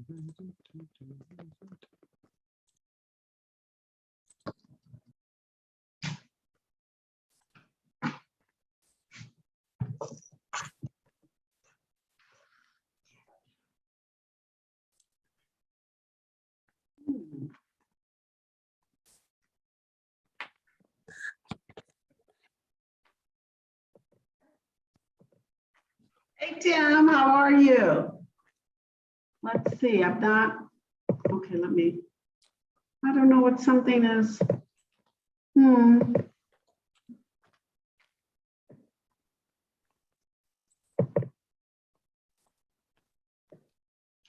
Hey, Tim, how are you? Let's see, I'm not, okay, I don't know what something is.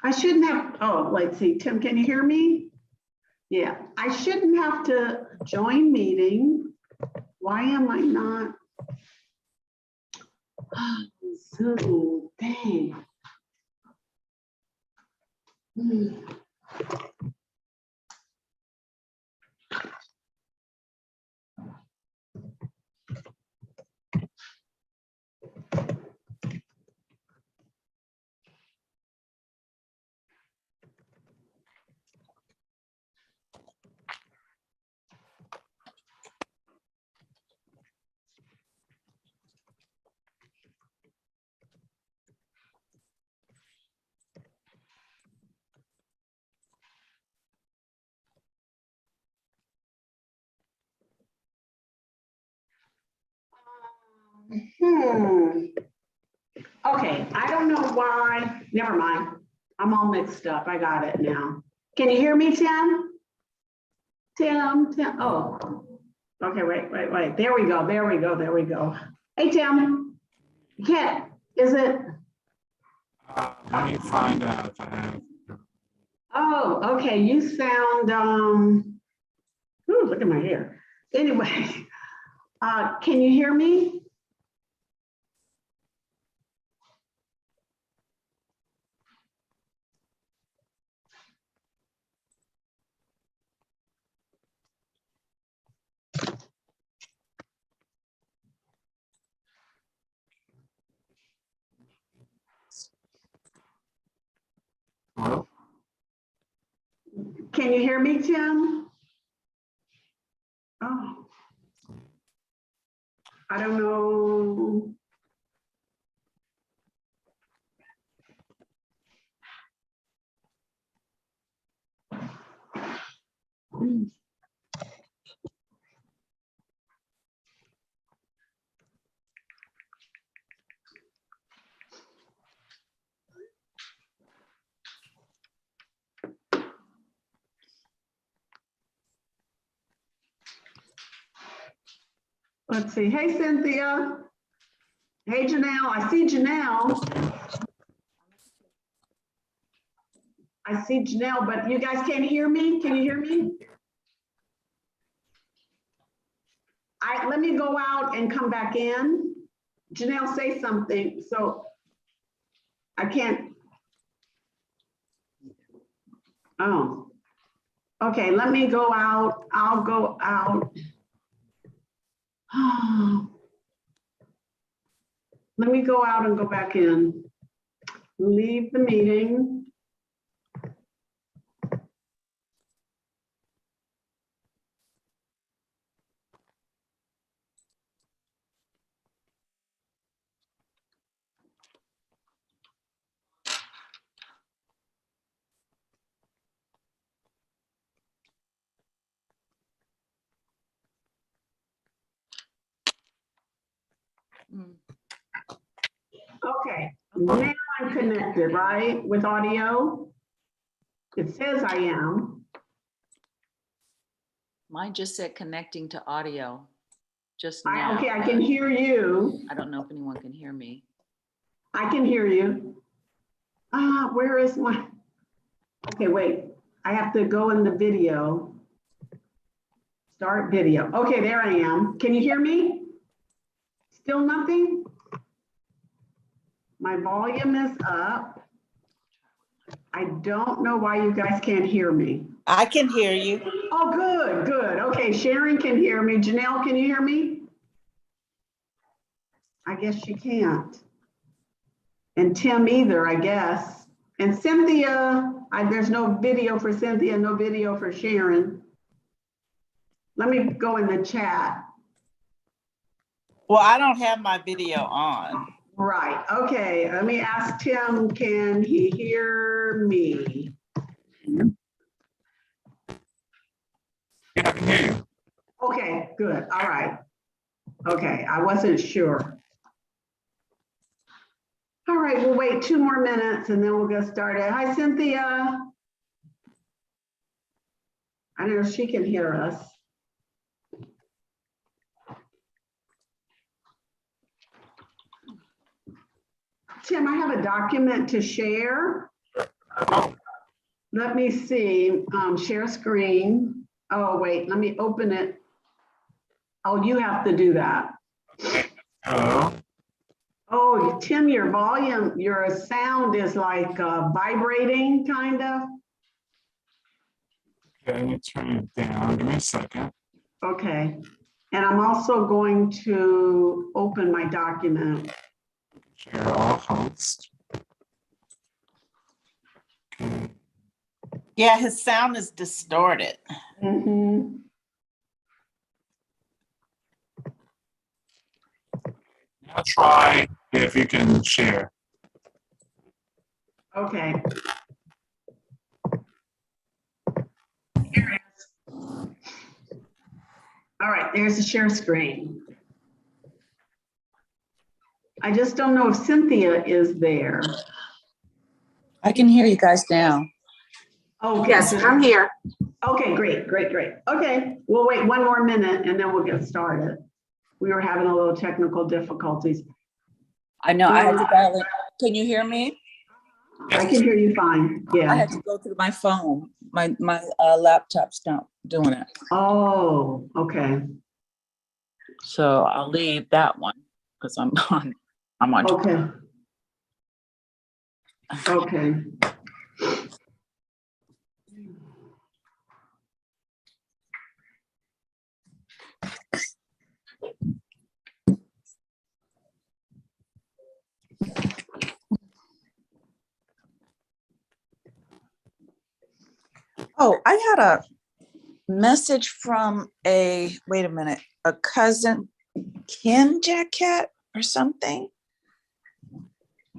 I shouldn't have, oh, let's see, Tim, can you hear me? Yeah, I shouldn't have to join meeting. Why am I not? Zoom, dang. Okay, I don't know why, never mind. I'm all mixed up, I got it now. Can you hear me, Tim? Tim, oh, okay, wait, there we go. Hey, Tim, is it? Let me find out if I have. Oh, okay, you sound, ooh, look at my hair. Anyway, can you hear me? Hello? Can you hear me, Tim? Oh, I don't know. Let's see. Hey, Cynthia. Hey, Janelle. I see Janelle. I see Janelle, but you guys can't hear me? Can you hear me? Let me go out and come back in. Janelle, say something. So I can't. Oh, okay. Let me go out. I'll go out. Let me go out and go back in. Leave the meeting. Okay, now I'm connected, right, with audio? It says I am. Mine just said connecting to audio just now. Okay, I can hear you. I don't know if anyone can hear me. I can hear you. Where is my, okay, wait. I have to go in the video. Start video. Okay, there I am. Can you hear me? Still nothing? My volume is up. I don't know why you guys can't hear me. I can hear you. Oh, good, good. Okay, Sharon can hear me. Janelle, can you hear me? I guess she can't. And Tim either, I guess. And Cynthia, There's no video for Cynthia, no video for Sharon. Let me go in the chat. Well, I don't have my video on. Right, okay, let me ask Tim, can he hear me? Yeah, I can hear you. Okay, good, all right. Okay, I wasn't sure. All right, we'll wait 2 more minutes and then we'll get started. Hi, Cynthia. I don't know if she can hear us. Tim, I have a document to share. Let me see, share screen. Oh, wait, let me open it. Oh, you have to do that. Hello. Oh, Tim, your volume, your sound is like vibrating, kind of. Okay, let me turn it down. Give me a second. Okay. And I'm also going to open my document. Share all hosts. Okay. Yeah, his sound is distorted. Mhm. Now try if you can share. Okay. Here it is. All right, there's the share screen. I just don't know if Cynthia is there. I can hear you guys now. Okay. Yes, I'm here. Okay, great, great, great. Okay, we'll wait 1 more minute and then we'll get started. We were having a little technical difficulties. I know I had to dial in. Can you hear me? I can hear you fine, I yeah. had to go through my phone. My laptop's not doing it. Oh, okay, So I'll leave that one because I'm on. okay. Okay. Oh, I had a message from wait a minute, a cousin, Ken Jacquet or something.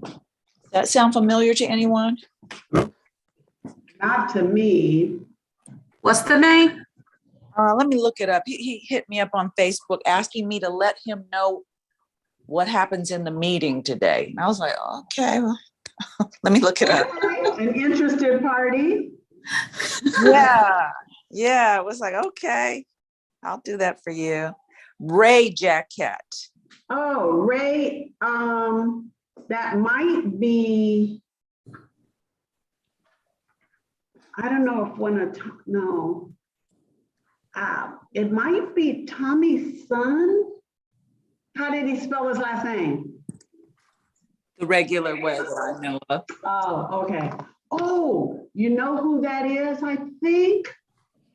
Does that sound familiar to anyone? Not to me. What's the name? Let me look it up. He hit me up on Facebook asking me to let him know what happens in the meeting today. And I was like, okay, well, let me look it up. An interested party? Yeah, it was like, okay, I'll do that for you. Ray Jacquet. Oh, Ray, that might be, I don't know if no. It might be Tommy's son. How did he spell his last name? The regular way that I know of. Oh, okay. Oh, you know who that is, I think?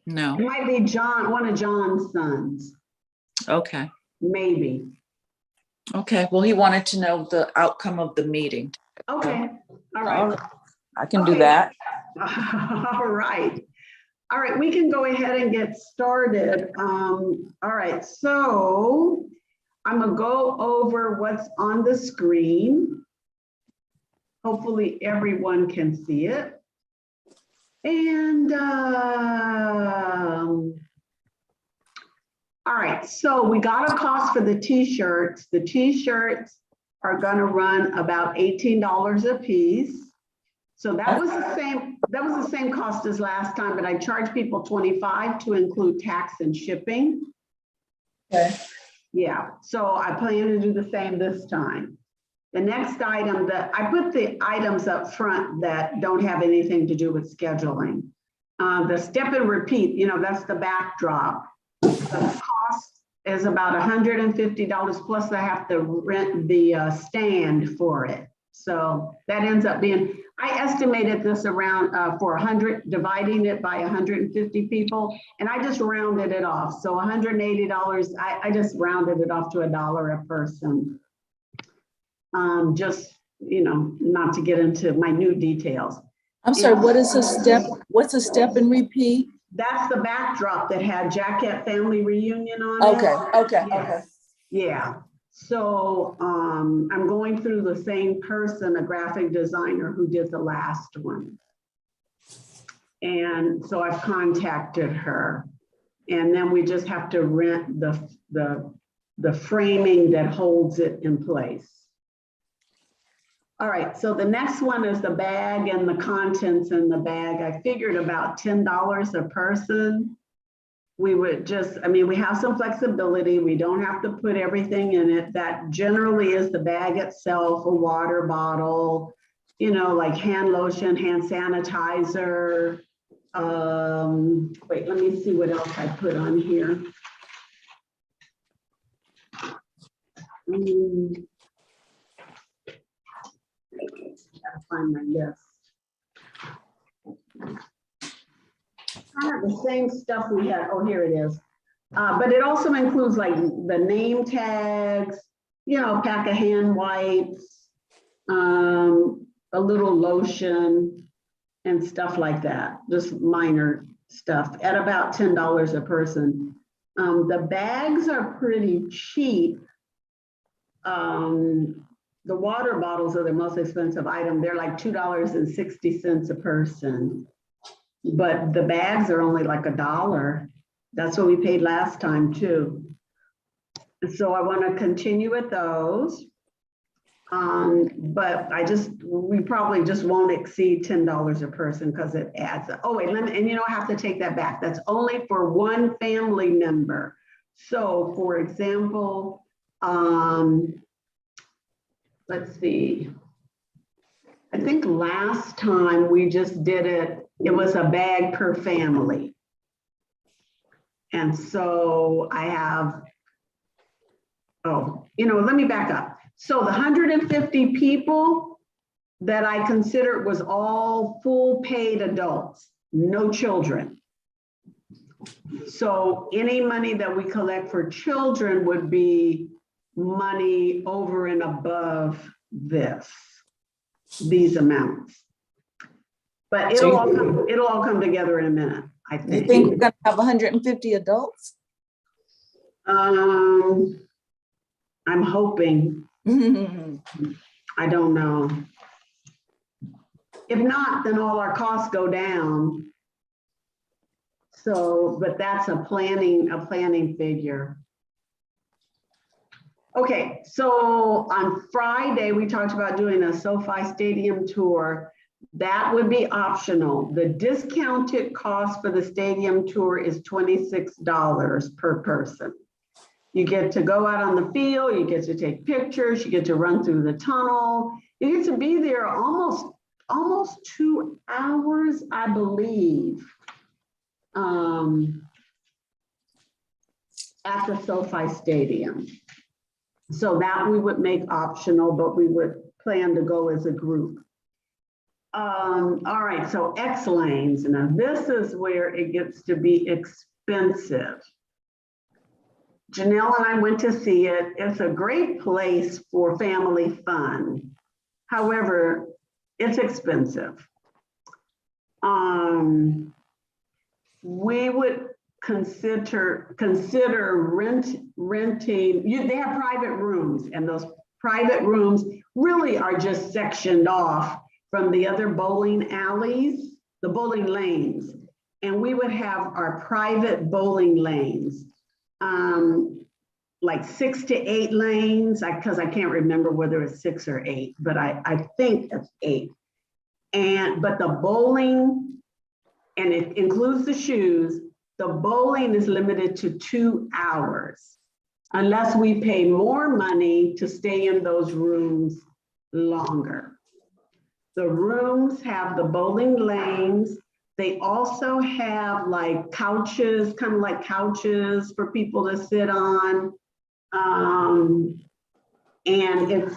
No. It might be John, one of John's sons, Okay. maybe. Okay. Well, he wanted to know the outcome of the meeting. Okay, all right. I can do Okay. that. All right. All right, we can go ahead and get started. All right, so I'm gonna go over what's on the screen. Hopefully everyone can see it. And all right, so we got a cost for the t-shirts. The t-shirts are gonna run about $18 a piece. So that was the same cost as last time, but I charged people $25 to include tax and shipping. Okay. Yeah, so I plan to do the same this time. The next item that I put the items up front that don't have anything to do with scheduling. The step and repeat, you know, that's the backdrop. The cost is about $150 plus I have to rent the stand for it. So that ends up being, I estimated this around for 100, dividing it by 150 people, and I just rounded it off. So $180, I just rounded it off to $1 a person. Just, you know, not to get into minute details. I'm sorry, what is a step? What's a step and repeat? That's the backdrop that had Jacquet family reunion on it. Okay. Yes. Yeah, so I'm going through the same person, a graphic designer who did the last one. And so I've contacted her. And then we just have to rent the framing that holds it in place. All right, so the next one is the bag and the contents in the bag. I figured about $10 a person. We would just, I mean, we have some flexibility. We don't have to put everything in it. That generally is the bag itself, a water bottle, you know, like hand lotion, hand sanitizer. Wait, let me see what else I put on here. Gotta find my list. Kind of the same stuff we had. Oh, here it is. But it also includes like the name tags, you know, a pack of hand wipes, a little lotion and stuff like that. Just minor stuff at about $10 a person. The bags are pretty cheap. The water bottles are the most expensive item. They're like $2.60 a person. But the bags are only like $1. That's what we paid last time too. So I want to continue with those. But we probably just won't exceed $10 a person because it adds up. Oh wait, and you know, I have to take that back. That's only for one family member. So for example, let's see. I think last time we just did it, it was a bag per family. And so I have, let me back up. So the 150 people that I considered was all full paid adults, no children. So any money that we collect for children would be money over and above these amounts. But it'll all come together in a minute, I You think. think we're gonna have 150 adults? I'm hoping. I don't know. If not, then all our costs go down. So, but that's a planning figure. Okay, so on Friday, we talked about doing a SoFi Stadium tour. That would be optional. The discounted cost for the stadium tour is $26 per person. You get to go out on the field, you get to take pictures, you get to run through the tunnel. You get to be there almost 2 hours, I believe, at the SoFi Stadium. So that we would make optional, but we would plan to go as a group. All right, so X lanes. Now this is where it gets to be expensive. Janelle and I went to see it. It's a great place for family fun. However, it's expensive. We would consider renting. They have private rooms, and those private rooms really are just sectioned off from the other bowling alleys, the bowling lanes. And we would have our private bowling lanes, like 6 to 8 lanes, because I can't remember whether it's 6 or 8, but I think it's 8. But the bowling, and it includes the shoes, the bowling is limited to 2 hours, unless we pay more money to stay in those rooms longer. The rooms have the bowling lanes. They also have like couches, kind of like couches for people to sit on. And it's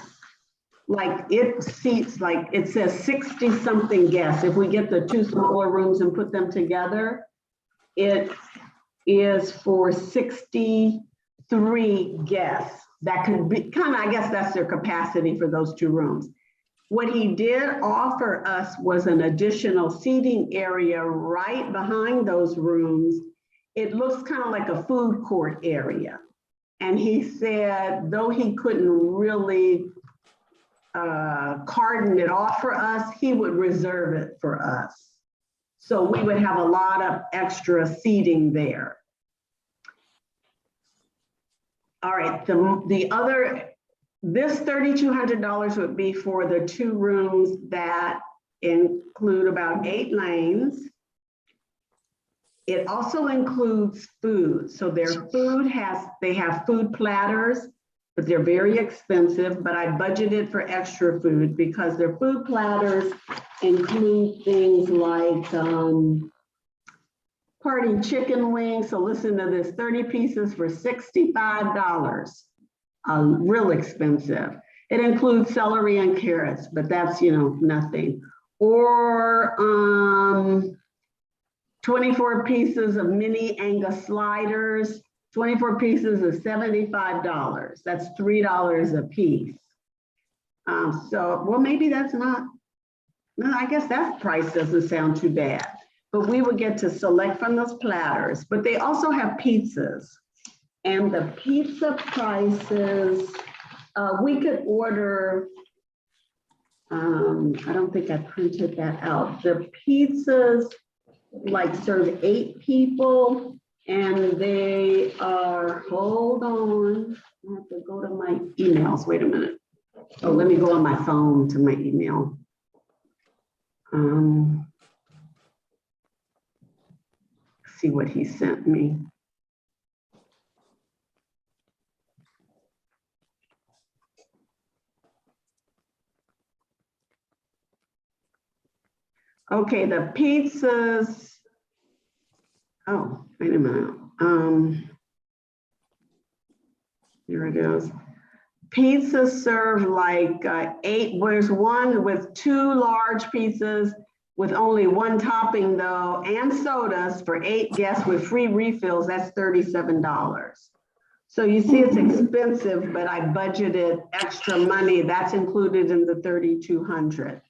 like, it seats, like it says 60 something guests. If we get the 2 smaller rooms and put them together, it is for 63 guests. That could be kind of, I guess that's their capacity for those 2 rooms. What he did offer us was an additional seating area right behind those rooms. It looks kind of like a food court area. And he said, though he couldn't really cordon it off for us, he would reserve it for us. So we would have a lot of extra seating there. All right, the other, this $3,200 would be for the 2 rooms that include about 8 lanes. It also includes food. So their food they have food platters, but they're very expensive, but I budgeted for extra food because their food platters include things like party chicken wings. So listen to this, 30 pieces for $65. Real expensive. It includes celery and carrots, but that's, nothing. Or 24 pieces of mini Angus sliders, 24 pieces is $75. That's $3 a piece. Well, maybe that's not, no, I guess that price doesn't sound too bad, but we would get to select from those platters, but they also have pizzas. And the pizza prices, we could order, I don't think I printed that out. The pizzas like serve 8 people and they are, hold on, I have to go to my emails, wait a minute. Oh, let me go on my phone to my email. See what he sent me. Okay, the pizzas. Oh, wait a minute. Here it is. Pizzas serve like 8. There's one with 2 large pizzas with only 1 topping though, and sodas for 8 guests with free refills. That's $37. So you see it's expensive, but I budgeted extra money. That's included in the $3,200.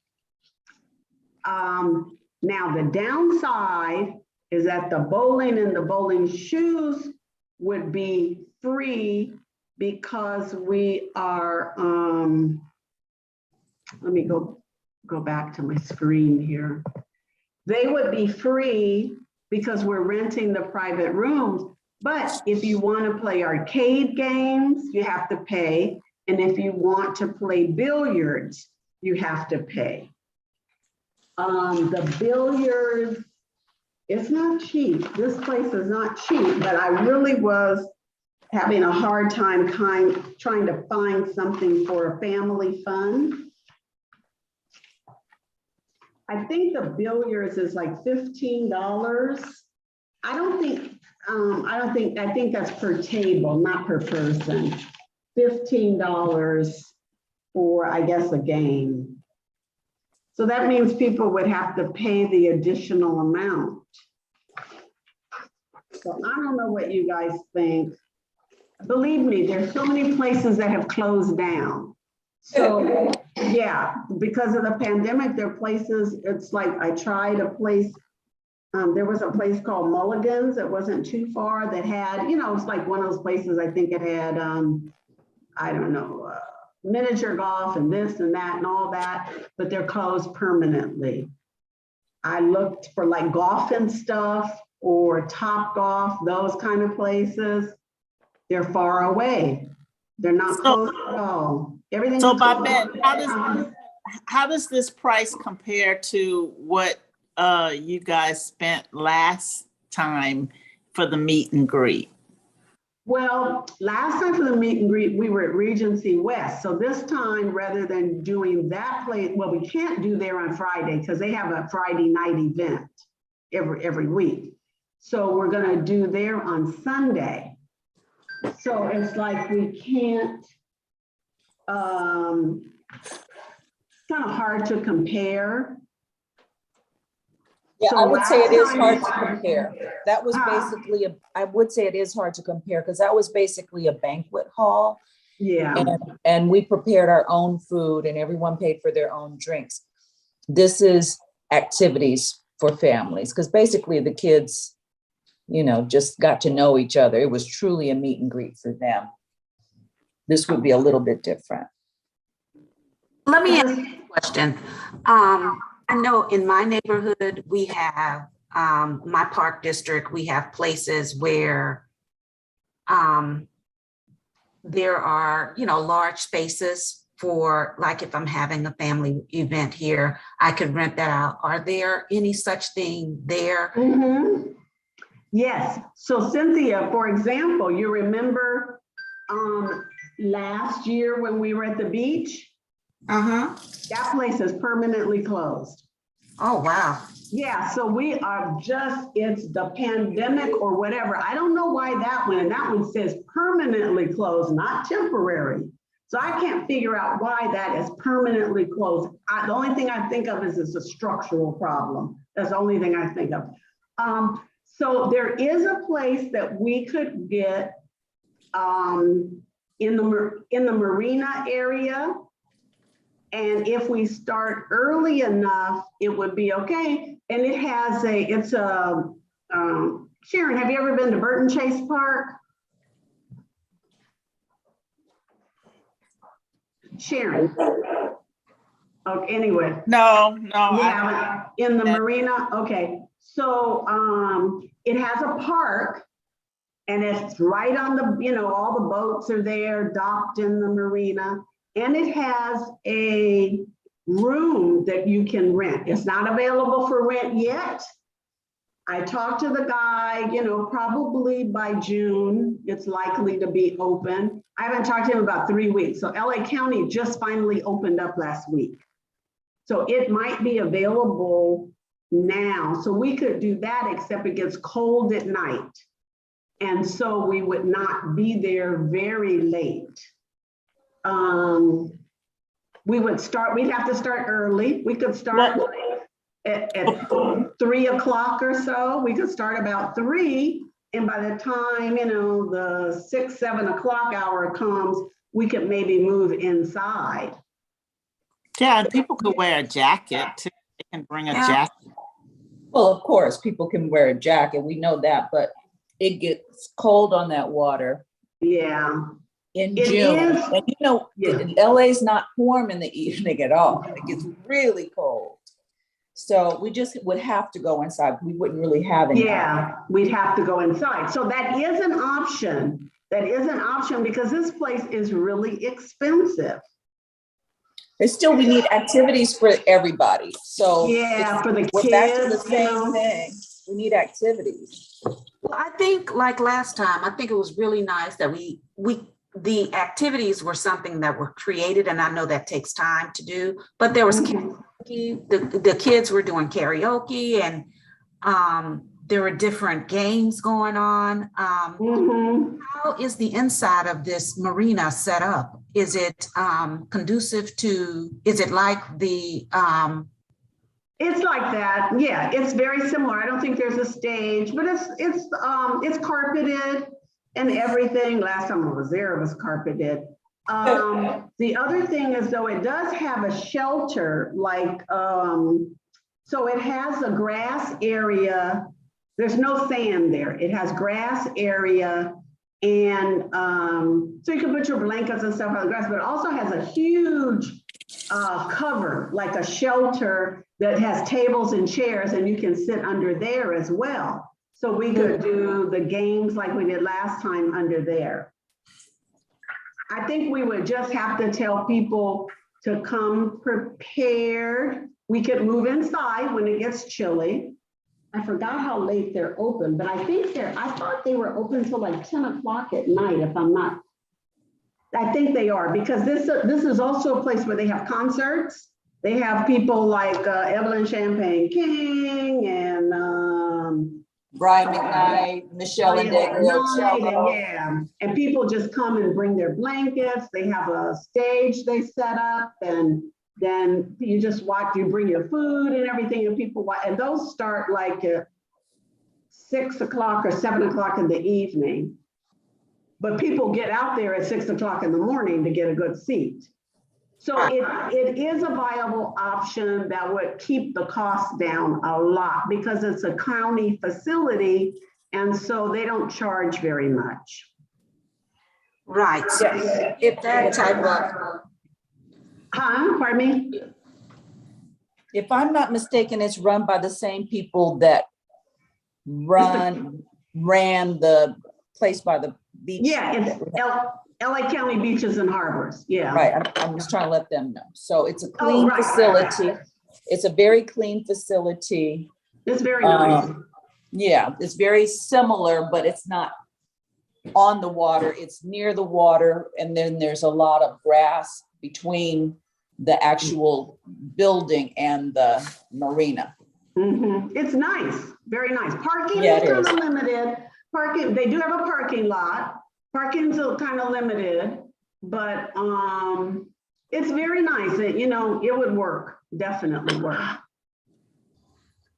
Now the downside is that the bowling and the bowling shoes would be free because we are, let me go back to my screen here. They would be free because we're renting the private rooms, but if you want to play arcade games, you have to pay. And if you want to play billiards, you have to pay. The billiards, it's not cheap. This place is not cheap, but I really was having a hard time trying to find something for a family fun. I think the billiards is like $15. I think that's per table, not per person. $15 for, I guess, a game. So that means people would have to pay the additional amount. So I don't know what you guys think. Believe me, there's so many places that have closed down. So yeah, because of the pandemic, there are places, it's like I tried a place, there was a place called Mulligan's that wasn't too far that had, it's like one of those places, I think it had, I don't know, miniature golf and this and that and all that, but they're closed permanently. I looked for like golf and stuff or Top Golf, those kind of places. They're far away. They're not close at all. Everything. So Babette, how does this price compare to what you guys spent last time for the meet and greet? Well, last time for the meet and greet, we were at Regency West. So this time, rather than doing that place, well, we can't do there on Friday because they have a Friday night event every week. So we're going to do there on Sunday. So it's like we can't, it's kind of hard to compare. Yeah, So I would say it is hard to last time- compare. That was basically, I would say it is hard to compare because that was basically a banquet hall. Yeah, And we prepared our own food and everyone paid for their own drinks. This is activities for families, because basically the kids, just got to know each other. It was truly a meet and greet for them. This would be a little bit different. Let me ask you a question. I know in my neighborhood, we have, my park district, we have places where there are, large spaces for, like if I'm having a family event here, I could rent that out. Are there any such thing there? mhm. Yes, so Cynthia, for example, you remember last year when we were at the beach? Uh-huh. That place is permanently closed. Oh, wow. Yeah, so we are it's the pandemic or whatever. I don't know why that one says permanently closed, not temporary. So I can't figure out why that is permanently closed. The only thing I think of is it's a structural problem. That's the only thing I think of. So there is a place that we could get in the marina area. And if we start early enough, it would be okay. And Sharon, have you ever been to Burton Chase Park? Sharon. Okay, anyway. No, Yeah, in the marina, okay. So it has a park and it's right on all the boats are there docked in the marina. And it has a room that you can rent. It's not available for rent yet. I talked to the guy, probably by June, it's likely to be open. I haven't talked to him about 3 weeks. So LA County just finally opened up last week. So it might be available now. So we could do that, except it gets cold at night. And so we would not be there very late. We'd have to start early. We could start at 3 o'clock or so. We could start about 3. And by the time, the 6, 7 o'clock hour comes, we could maybe move inside. yeah, and people could wear a jacket too. They can bring a Yeah. jacket. Well, of course, people can wear a jacket. We know that, but it gets cold on that water Yeah. in It June. is. And Yeah. LA's not warm in the evening at all. It gets really cold. So we just would have to go inside. We wouldn't really have any. Yeah, we'd have to go inside. So that is an option. That is an option because this place is really expensive. But still, we need activities for everybody. So Yeah, for the we're back to the kids, same thing. We need activities. Well, I think like last time, I think it was really nice that the activities were something that were created, and I know that takes time to do, but there was karaoke, the kids were doing karaoke, and there were different games going on. How is the inside of this marina set up? Is it conducive to, is it like the It's like that. Yeah, it's very similar. I don't think there's a stage, but it's carpeted and everything. Last time I was there, it was carpeted. The other thing is though, it does have a shelter, so it has a grass area. There's no sand there. It has grass area. And so you can put your blankets and stuff on the grass, but it also has a huge cover, like a shelter that has tables and chairs, and you can sit under there as well. So we could do the games like we did last time under there. I think we would just have to tell people to come prepared. We could move inside when it gets chilly. I forgot how late they're open, but I thought they were open till like 10 o'clock at night, if I'm not. I think they are, because this is also a place where they have concerts. They have people like Evelyn Champagne King and Brian McKnight, Michelle and yeah, and people just come and bring their blankets. They have a stage they set up, and then you just watch. You bring your food and everything, and people watch. And those start like at 6 o'clock or 7 o'clock in the evening. but people get out there at 6 o'clock in the morning to get a good seat. So it is a viable option that would keep the cost down a lot because it's a county facility and so they don't charge very much. Right. So if that type of, Pardon me? If I'm not mistaken, it's run by the same people that ran the place by the beach. Yeah, it's LA County Beaches and Harbors, yeah. Right, I'm just trying to let them know. So it's a clean right. facility. It's a very clean facility. It's very nice. Yeah, it's very similar, but it's not on the water. It's near the water. And then there's a lot of grass between the actual building and the marina. It's nice, very nice. Parking Yeah, is it kind is. of limited. Parking, they do have a parking lot. Parking's kind of limited, but it's very nice. It would work, definitely work.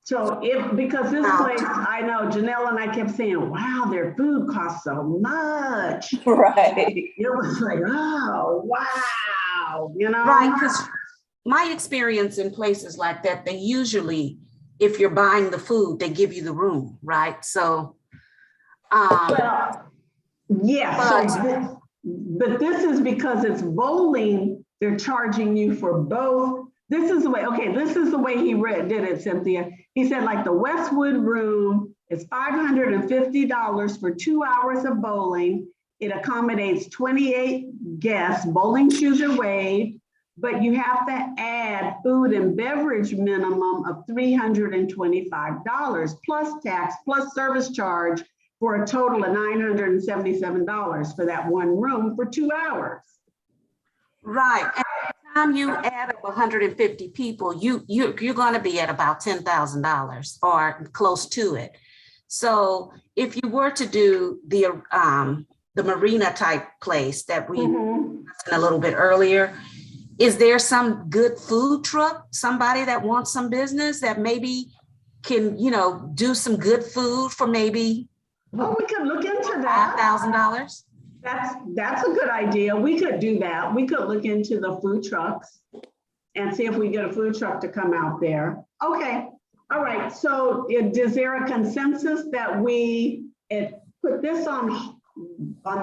So because this place, I know Janelle and I kept saying, wow, their food costs so much. Right. It was like, oh, wow, right, because my experience in places like that, they usually, if you're buying the food, they give you the room, right? So, Well, yeah, but this is because it's bowling, they're charging you for both. This is the way, okay, this is the way he did it, Cynthia. He said like the Westwood room is $550 for 2 hours of bowling. It accommodates 28 guests, bowling shoes are waived, but you have to add food and beverage minimum of $325 plus tax, plus service charge for a total of $977 for that one room for 2 hours. right. And by the time you add up 150 people, you're going to be at about $10,000 or close to it. So if you were to do the marina type place that we mentioned a little bit earlier, is there some good food truck, somebody that wants some business that maybe can, do some good food for maybe Oh, we could look into that. $5,000? That's a good idea. We could do that. We could look into the food trucks and see if we get a food truck to come out there. Okay. All right. So is there a consensus that we put this on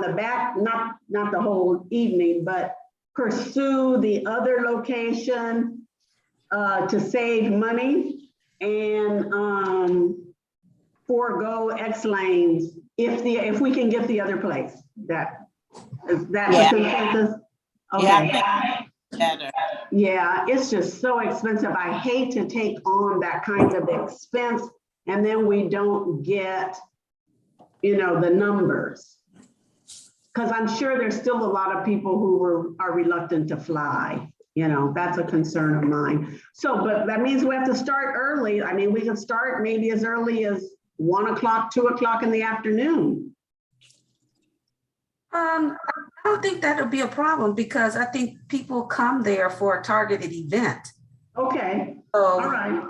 the back, not the whole evening, but pursue the other location to save money and forego X lanes if we can get the other place? Is that the consensus? Okay. Yeah, better. Yeah, it's just so expensive. I hate to take on that kind of expense and then we don't get, the numbers. Because I'm sure there's still a lot of people who are reluctant to fly. That's a concern of mine. So, but that means we have to start early. I mean, we can start maybe as early as 1 o'clock, 2 o'clock in the afternoon. I don't think that would be a problem because I think people come there for a targeted event. Okay, So, all right.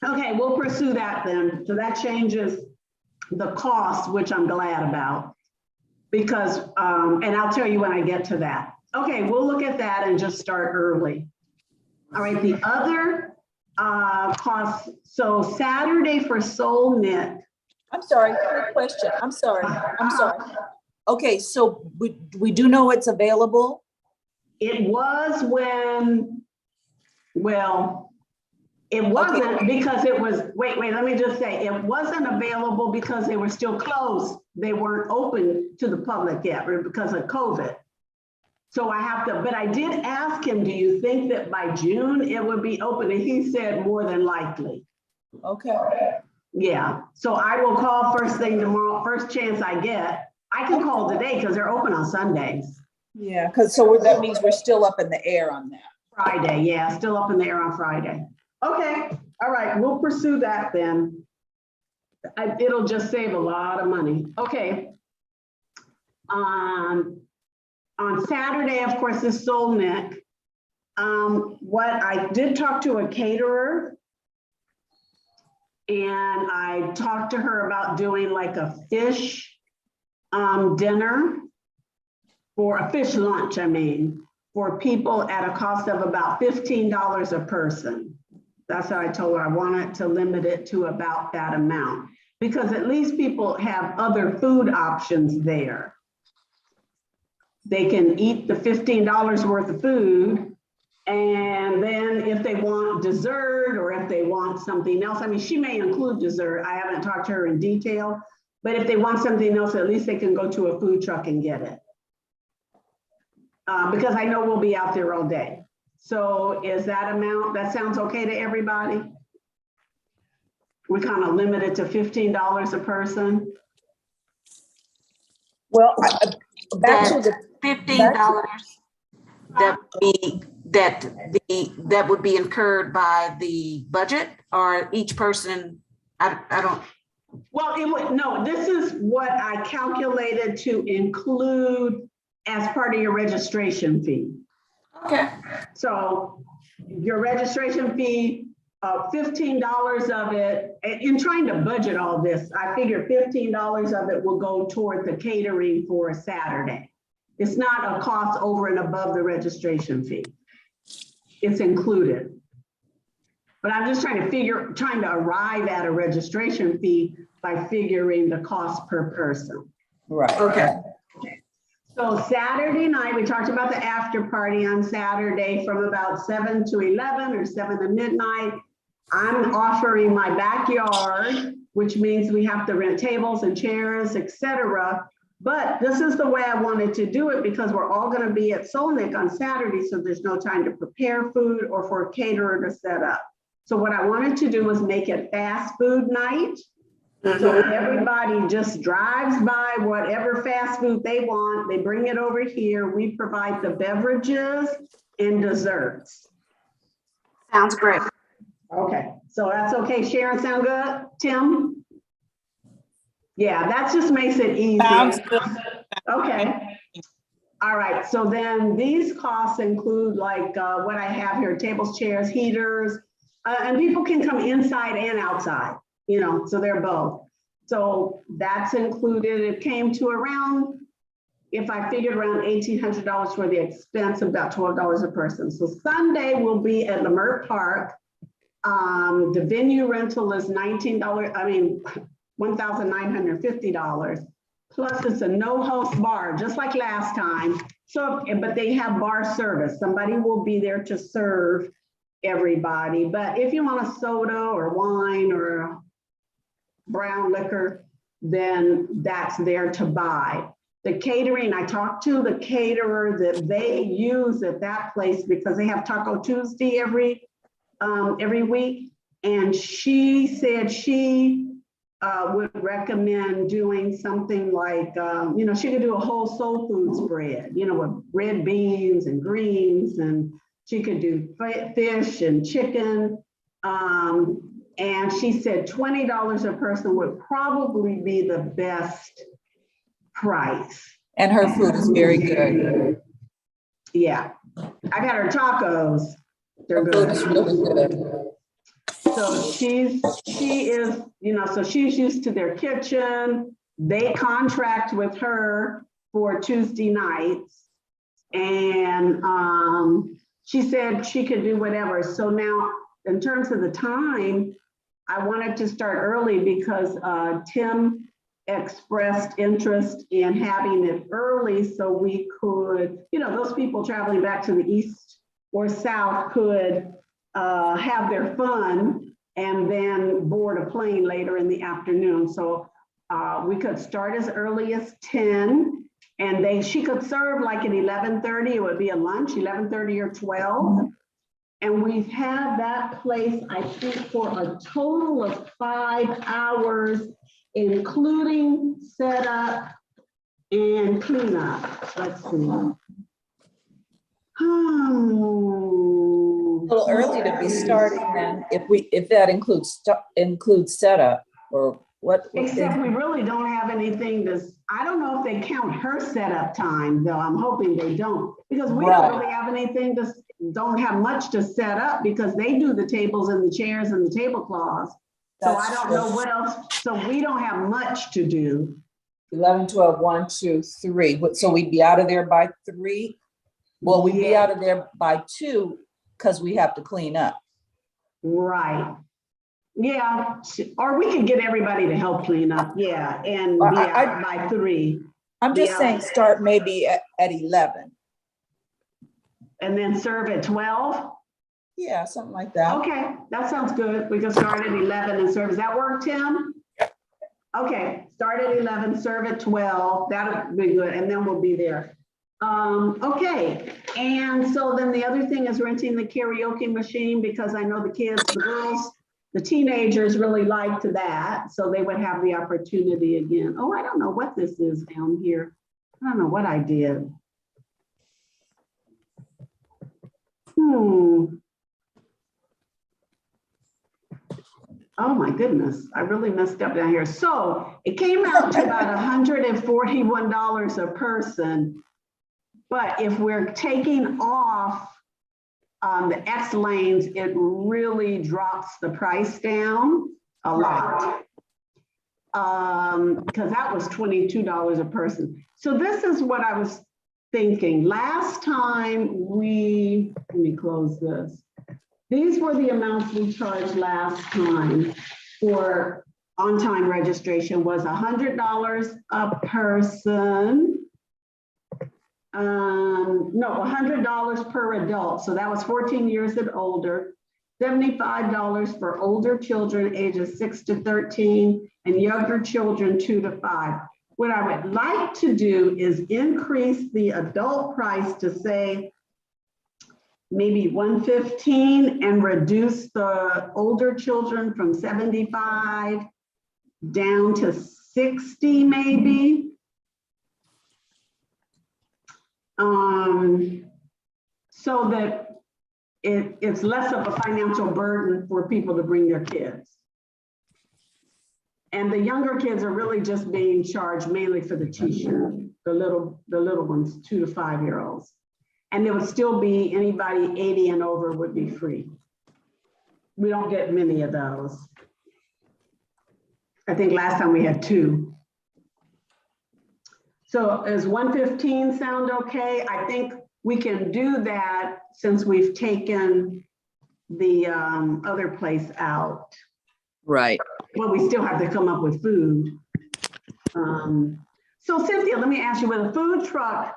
Okay, we'll pursue that then. So that changes the cost, which I'm glad about. Because, and I'll tell you when I get to that. Okay, we'll look at that and just start early. All right, the other costs. So Saturday for Soul Knit. I'm sorry, quick question. I'm sorry. Okay, so we do know it's available? It was it wasn't because it was, wait, let me just say, it wasn't available because they were still closed. They weren't open to the public yet because of COVID. So but I did ask him, do you think that by June it would be open? And he said more than likely. Okay. Yeah, so I will call first thing tomorrow, first chance I get. I can call today because they're open on Sundays. Yeah, that means we're still up in the air on that. Friday, yeah, still up in the air on Friday. Okay, all right, we'll pursue that then. It'll just save a lot of money. Okay. On Saturday, of course, is Soul Knit. What I did talk to a caterer. And I talked to her about doing like a fish dinner, for a fish lunch, I mean, for people at a cost of about $15 a person. That's how I told her I wanted to limit it to about that amount, because at least people have other food options there. They can eat the $15 worth of food, and then if they want dessert or if they want something else, I mean, she may include dessert. I haven't talked to her in detail, but if they want something else, at least they can go to a food truck and get it. Because I know we'll be out there all day. So is that amount, that sounds okay to everybody? We kind of limit it to $15 a person. Well, back to the, $15 that would be incurred by the budget, or each person, I don't. Well, it would, no, this is what I calculated to include as part of your registration fee. Okay. So your registration fee, $15 of it, in trying to budget all this, I figure $15 of it will go toward the catering for a Saturday. It's not a cost over and above the registration fee. It's included. But I'm just trying to arrive at a registration fee by figuring the cost per person. right. Okay. So Saturday night, we talked about the after party on Saturday from about 7 to 11 or 7 to midnight. I'm offering my backyard, which means we have to rent tables and chairs, etc. But this is the way I wanted to do it, because we're all going to be at Solnick on Saturday, so there's no time to prepare food or for a caterer to set up. So what I wanted to do was make it fast food night. So everybody just drives by whatever fast food they want. They bring it over here. We provide the beverages and desserts. Sounds great. Okay, so that's okay. Sharon, sound good? Tim? Yeah, that just makes it easy. Sounds good. Okay. All right, so then these costs include like what I have here, tables, chairs, heaters, and people can come inside and outside, you know, so they're both. So that's included. It came to around, if I figured around $1,800 for the expense, about $12 a person. So Sunday will be at Lemert Park. The venue rental is $1,950. Plus it's a no host bar, just like last time. So, but they have bar service. Somebody will be there to serve everybody. But if you want a soda or wine or brown liquor, then that's there to buy. The catering, I talked to the caterer that they use at that place, because they have Taco Tuesday every week. And she said she would recommend doing something like, you know, she could do a whole soul food spread, you know, with red beans and greens, and she could do fish and chicken. And she said $20 a person would probably be the best price. And her food is very good. Yeah, I got her tacos. They're Her food is good. really good. So she is, you know, so she's used to their kitchen. They contract with her for Tuesday nights. And she said she could do whatever. So now in terms of the time, I wanted to start early because Tim expressed interest in having it early so we could, you know, those people traveling back to the east or south could have their fun and then board a plane later in the afternoon. So we could start as early as 10, and she could serve like at 11:30. It would be a lunch, 11:30 or 12. And we've had that place, I think, for a total of 5 hours, including setup and cleanup. Let's see. A little early to be starting then, if that includes setup, or what? Except we really don't have anything I don't know if they count her setup time, though. I'm hoping they don't, because we don't really have anything don't have much to set up, because they do the tables and the chairs and the tablecloths. So I That's don't know what else, so we don't have much to do. 11, 12, 1, 2, 3. So we'd be out of there by 3. Well, we'd be out of there by 2 because we have to clean up. Right. Yeah, or we could get everybody to help clean up, yeah, and Well, be I- out by 3. I'm just saying, start maybe at 11. And then serve at 12? Yeah, something like that. Okay, that sounds good. We can start at 11 and serve. Does that work, Tim? Okay, start at 11, serve at 12. That'll be good, and then we'll be there. Okay, and so then the other thing is renting the karaoke machine, because I know the kids, the girls, the teenagers really liked that, so they would have the opportunity again. Oh, I don't know what this is down here. I don't know what I did. Oh my goodness, I really messed up down here. So it came out to about $141 a person. But if we're taking off the X lanes, it really drops the price down a lot. Because that was $22 a person. So this is what I was thinking. Last time let me close this. These were the amounts we charged last time for on-time registration was $100 a person. No, $100 per adult. So that was 14 years and older. $75 for older children ages 6 to 13 and younger children 2 to 5. What I would like to do is increase the adult price to say maybe $115 and reduce the older children from 75 down to 60 maybe. So that it's less of a financial burden for people to bring their kids. And the younger kids are really just being charged mainly for the t-shirt, the little ones, 2 to 5 year olds. And there would still be anybody 80 and over would be free. We don't get many of those. I think last time we had 2. So does 115 sound okay? I think we can do that since we've taken the other place out. Right. Well, we still have to come up with food. So Cynthia, let me ask you, with a food truck,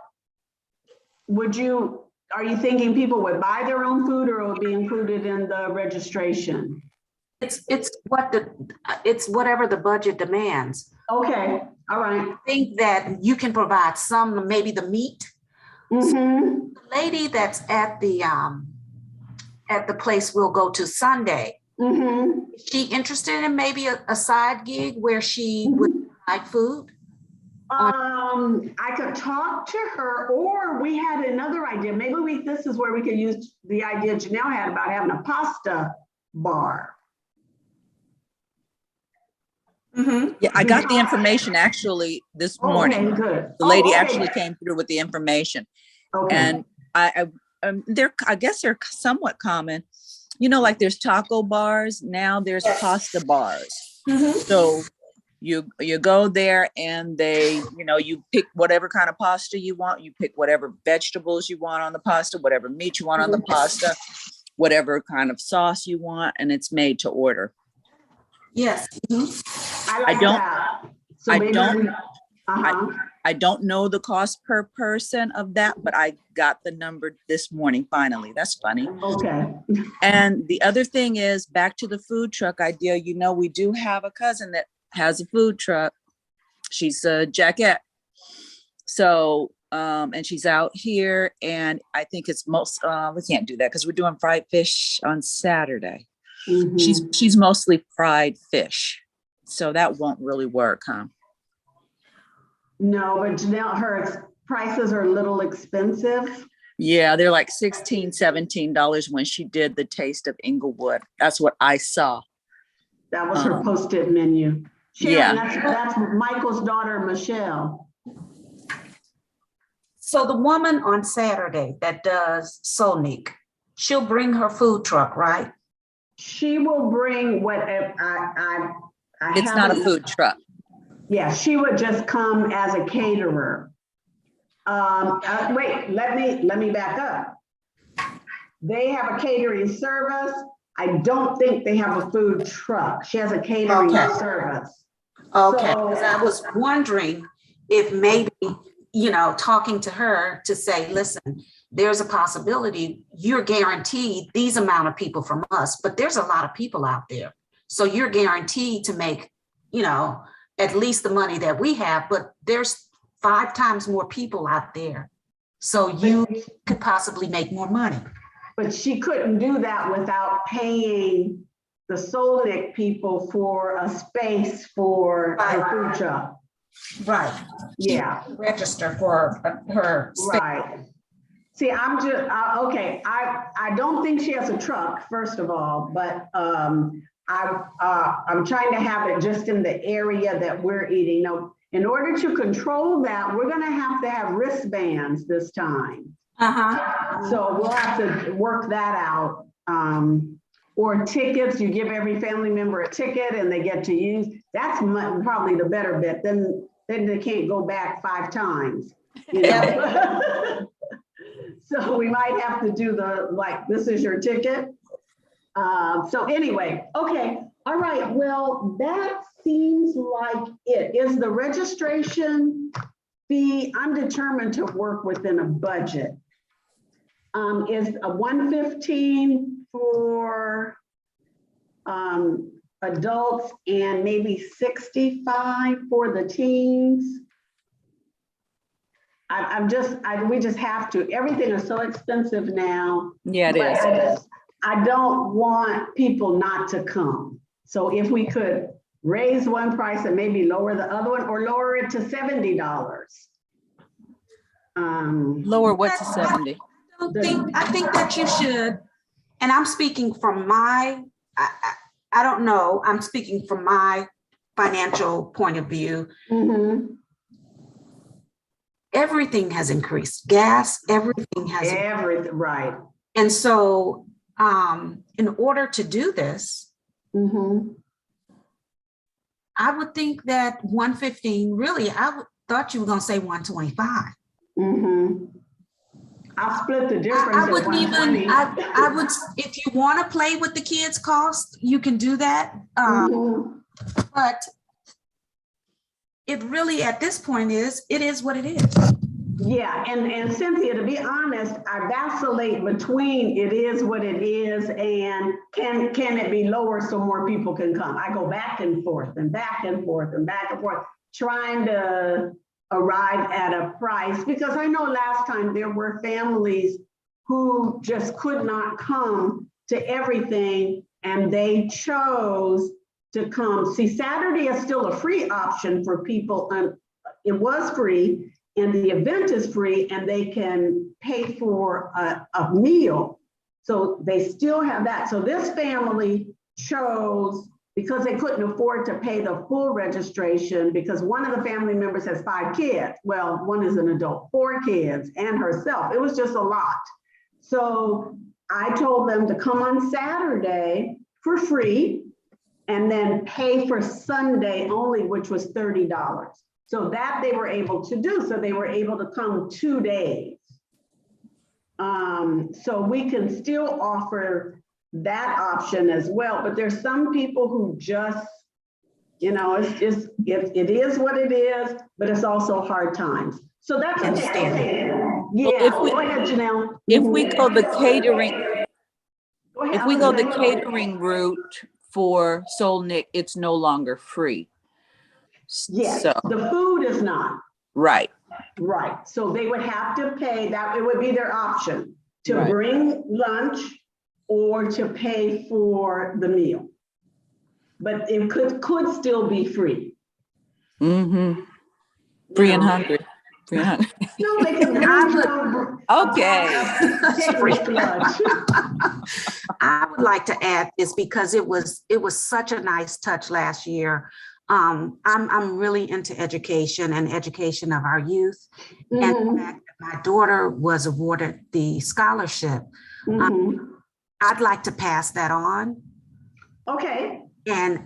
are you thinking people would buy their own food or it would be included in the registration? It's whatever the budget demands. Okay, all right. I think that you can provide some, maybe the meat. Mm-hmm. The lady that's at the place we'll go to Sunday. Mm-hmm. Is she interested in maybe a side gig where she would like food? I could talk to her, or we had another idea. Maybe this is where we could use the idea Janelle had about having a pasta bar. Mm-hmm. Yeah, I got the information actually this morning. Okay, good. The lady okay. actually came through with the information. Okay. And I guess they're somewhat common. You know, like there's taco bars, now there's pasta bars. Mm-hmm. So you go there and you pick whatever kind of pasta you want. You pick whatever vegetables you want on the pasta, whatever meat you want on the pasta, whatever kind of sauce you want, and it's made to order. Yes. Mm-hmm. I don't know the cost per person of that, but I got the number this morning, finally. That's funny. Okay. And the other thing is, back to the food truck idea, we do have a cousin that has a food truck. She's a Jacquet. So, and she's out here, and I think it's we can't do that because we're doing fried fish on Saturday. Mm-hmm. She's mostly fried fish. So that won't really work, huh? No, but Janelle, her prices are a little expensive. Yeah, they're like $16, $17 when she did the Taste of Inglewood. That's what I saw. That was her posted menu. Sharon, yeah, that's Michael's daughter, Michelle. So the woman on Saturday that does Solnik, she'll bring her food truck, right? She will bring what I It's not a haven't- food truck. Yeah, she would just come as a caterer. Wait, let me back up. They have a catering service. I don't think they have a food truck. She has a catering Okay. service. Okay, So- because I was wondering if maybe, talking to her to say, listen, there's a possibility you're guaranteed these amount of people from us, but there's a lot of people out there. So you're guaranteed to make, at least the money that we have, but there's 5 times more people out there. So you could possibly make more money. But she couldn't do that without paying the Solnick people for a space for her food truck. Right. Yeah, Register for her. right. See, I'm just, okay, I don't think she has a truck, first of all, but I'm trying to have it just in the area that we're eating. Now, in order to control that, we're gonna have to have wristbands this time. Uh-huh. So we'll have to work that out. Or tickets, you give every family member a ticket and they get to use, that's probably the better bit. Then they can't go back 5 times. So we might have to do this is your ticket. So anyway, okay, all right, well, that seems like it. Is the registration fee, I'm determined to work within a budget. Is a 115 for adults and maybe 65 for the teens? We just have to, everything is so expensive now. Yeah, it But is. I don't want people not to come. So if we could raise one price and maybe lower the other one, or lower it to $70. Lower what to 70? I think that you should, and I'm speaking from I don't know, I'm speaking from my financial point of view. Mhm. Everything has increased, gas, everything has. Everything, right. And so in order to do this, Mhm. I would think that 115, really, thought you were gonna say 125. Mhm. I'll split the difference I at wouldn't 120. even, I would, if you want to play with the kids' cost, you can do that. Mhm. But it really, at this point it is what it is. Yeah, and Cynthia, to be honest, I vacillate between it is what it is and can it be lower so more people can come? I go back and forth and back and forth and back and forth, trying to arrive at a price, because I know last time there were families who just could not come to everything and they chose to come. See, Saturday is still a free option for people. It was free. And the event is free and they can pay for a meal. So they still have that. So this family chose, because they couldn't afford to pay the full registration, because one of the family members has 5 kids. Well, one is an adult, 4 kids and herself. It was just a lot. So I told them to come on Saturday for free and then pay for Sunday only, which was $30. So that they were able to do. So they were able to come 2 days. So we can still offer that option as well. But there's some people who just, it's just, it is what it is, but it's also hard times. So that's okay. Yeah, if we- go ahead, Janelle. If we go the catering, Go ahead. if we go the catering route for Solnick, it's no longer free. Yes, So, the food is not. right. Right, so they would have to pay, that it would be their option to Right. bring lunch or to pay for the meal. But it could still be free. Mm-hmm. Free and No. hungry. Free and hungry. No, they can bring Okay. take lunch. I would like to add this because it was such a nice touch last year. I'm really into education and education of our youth. And the Mhm, fact that my daughter was awarded the scholarship, mhm. I'd like to pass that on Okay, And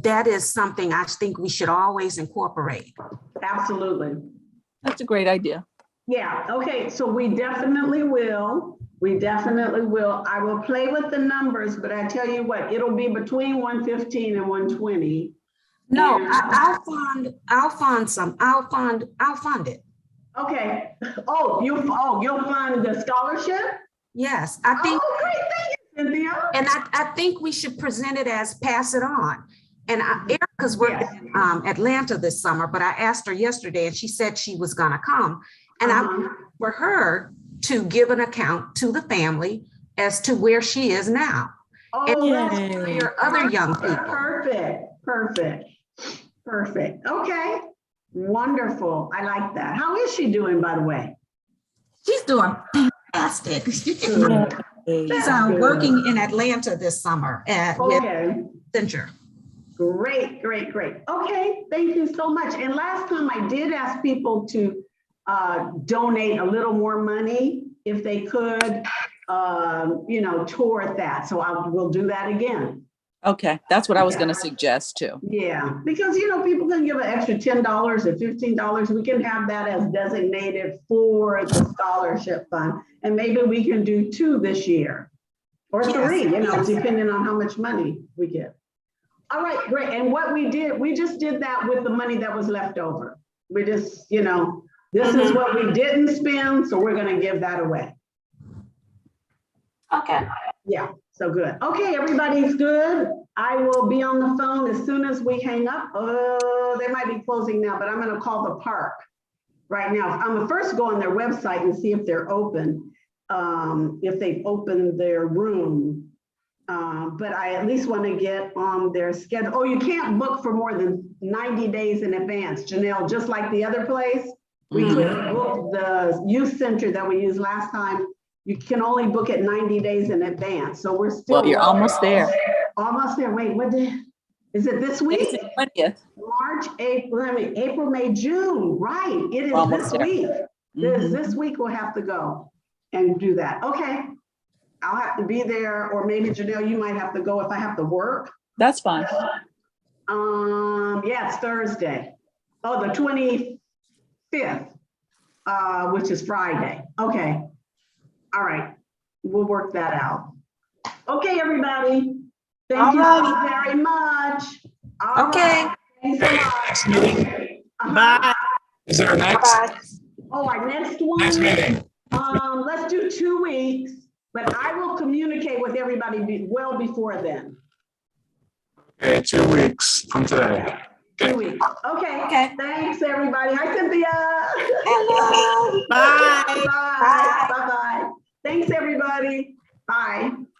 that is something I think we should always incorporate. absolutely. That's a great idea. Yeah, okay, so we definitely will. We definitely will. I will play with the numbers, but I tell you what, it'll be between 115 and 120. No, And- I'll fund it. Okay. You'll fund the scholarship? Yes, I think, Oh, great, thank you, Cynthia. and I think we should present it as pass it on. And Erica's working Yes. in Atlanta this summer, but I asked her yesterday and she said she was gonna come. And Uh-huh. for her to give an account to the family as to where she is now. Oh, that's For your other young people. Perfect. Okay, wonderful. I like that. How is she doing, by the way? She's doing fantastic. She's Good. Good. working in Atlanta this summer with Okay, Accenture. great. Okay, thank you so much. And last time I did ask people to donate a little more money if they could, toward that. So we'll do that again. Okay, that's what I was gonna suggest too. Yeah, because people can give an extra $10 or $15. We can have that as designated for the scholarship fund. And maybe we can do 2 this year or 3, Yes. depending on how much money we get. All right, great. And what we just did that with the money that was left over. We just, this is what we didn't spend, so we're gonna give that away. Okay. Yeah, so good. Okay, everybody's good. I will be on the phone as soon as we hang up. Oh, they might be closing now, but I'm gonna call the park right now. I'm gonna first go on their website and see if they're open, if they've opened their room. But I at least wanna get on their schedule. Oh, you can't book for more than 90 days in advance, Janelle, just like the other place. We could book the youth center that we used last time. You can only book it 90 days in advance. So we're still. Well, you're almost there. Almost there. Wait, what day? Is it this week? It's the 20th. March, April, May, June. Right. It is Almost this there. week. Mhm. This week we'll have to go and do that. Okay. I'll have to be there, or maybe Janelle, you might have to go if I have to work. That's fine. Yeah, it's Thursday. Oh, the 25th, which is Friday. Okay. All right. We'll work that out. Okay, everybody. Thank you so very much. All Okay. right. Thanks so much. Next meeting. Bye. Is there a next? Oh, our next Next one, meeting. let's do 2 weeks, but I will communicate with everybody well before then. Okay, 2 weeks from today. 2 weeks. Okay. Okay. Thanks, everybody. Hi, Cynthia. Hello. Bye. Bye. Bye-bye. Thanks, everybody. Bye.